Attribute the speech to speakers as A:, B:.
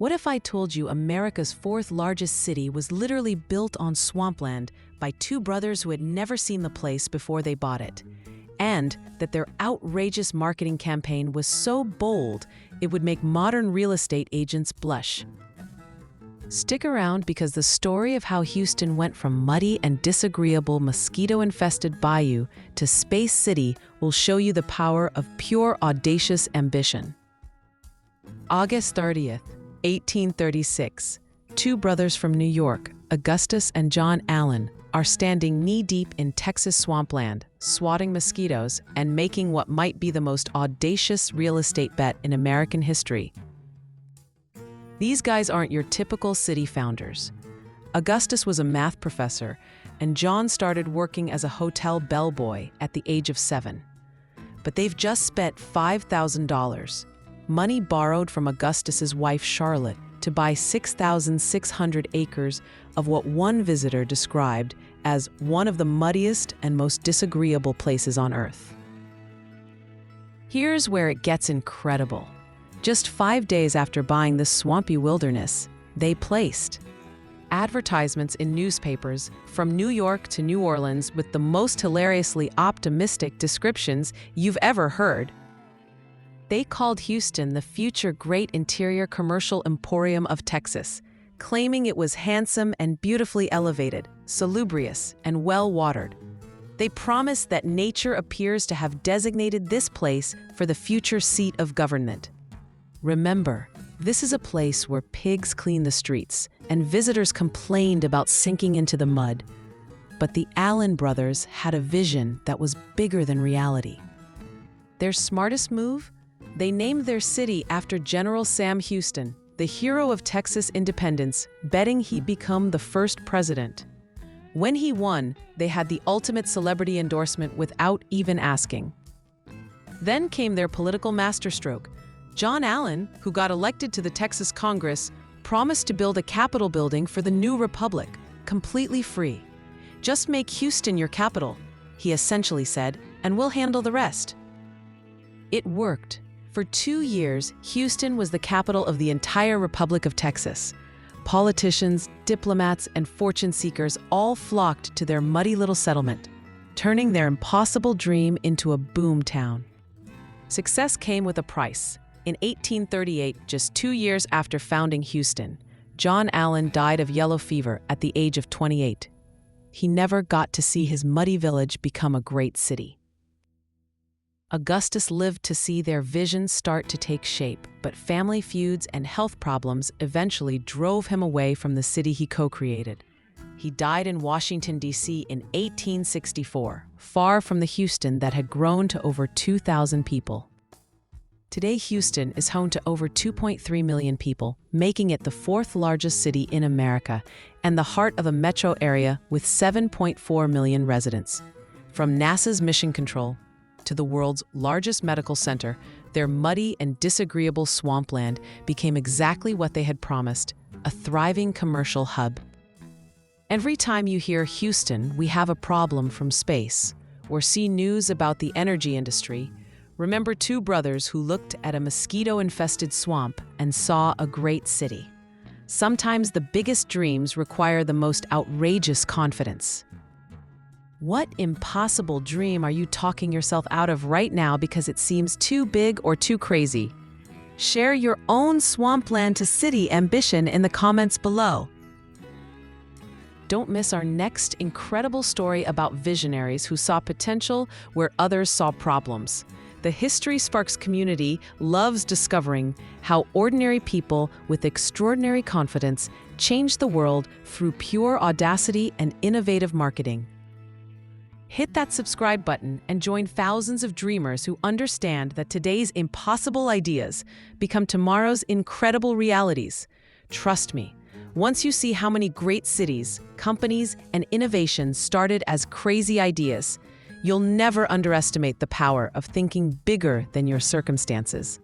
A: What if I told you America's fourth largest city was literally built on swampland by two brothers who had never seen the place before they bought it? And that their outrageous marketing campaign was so bold, it would make modern real estate agents blush. Stick around because the story of how Houston went from muddy and disagreeable mosquito-infested bayou to Space City will show you the power of pure audacious ambition. August 30th, 1836. Two brothers from New York, Augustus and John Allen, are standing knee-deep in Texas swampland, swatting mosquitoes and making what might be the most audacious real estate bet in American history. These guys aren't your typical city founders. Augustus was a math professor, and John started working as a hotel bellboy at the age of 7. But they've just spent $5,000, money borrowed from Augustus's wife Charlotte, to buy 6,600 acres of what one visitor described as one of the muddiest and most disagreeable places on Earth. Here's where it gets incredible. Just 5 days after buying this swampy wilderness, they placed advertisements in newspapers from New York to New Orleans with the most hilariously optimistic descriptions you've ever heard. They called Houston the future great interior commercial emporium of Texas, claiming it was handsome and beautifully elevated, salubrious, and well-watered. They promised that nature appears to have designated this place for the future seat of government. Remember, this is a place where pigs clean the streets and visitors complained about sinking into the mud. But the Allen brothers had a vision that was bigger than reality. Their smartest move? They named their city after General Sam Houston, the hero of Texas independence, betting he'd become the first president. When he won, they had the ultimate celebrity endorsement without even asking. Then came their political masterstroke. John Allen, who got elected to the Texas Congress, promised to build a Capitol building for the new republic, completely free. "Just make Houston your capital," he essentially said, "and we'll handle the rest." It worked. For 2 years, Houston was the capital of the entire Republic of Texas. Politicians, diplomats, and fortune seekers all flocked to their muddy little settlement, turning their impossible dream into a boom town. Success came with a price. In 1838, just 2 years after founding Houston, John Allen died of yellow fever at the age of 28. He never got to see his muddy village become a great city. Augustus lived to see their vision start to take shape, but family feuds and health problems eventually drove him away from the city he co-created. He died in Washington, D.C. in 1864, far from the Houston that had grown to over 2,000 people. Today, Houston is home to over 2.3 million people, making it the fourth largest city in America and the heart of a metro area with 7.4 million residents. From NASA's Mission Control to the world's largest medical center, their muddy and disagreeable swampland became exactly what they had promised, a thriving commercial hub. Every time you hear Houston, we have a problem from space, or see news about the energy industry, remember two brothers who looked at a mosquito-infested swamp and saw a great city. Sometimes the biggest dreams require the most outrageous confidence. What impossible dream are you talking yourself out of right now because it seems too big or too crazy? Share your own swampland to city ambition in the comments below. Don't miss our next incredible story about visionaries who saw potential where others saw problems. The History Sparks community loves discovering how ordinary people with extraordinary confidence change the world through pure audacity and innovative marketing. Hit that subscribe button and join thousands of dreamers who understand that today's impossible ideas become tomorrow's incredible realities. Trust me, once you see how many great cities, companies, and innovations started as crazy ideas, you'll never underestimate the power of thinking bigger than your circumstances.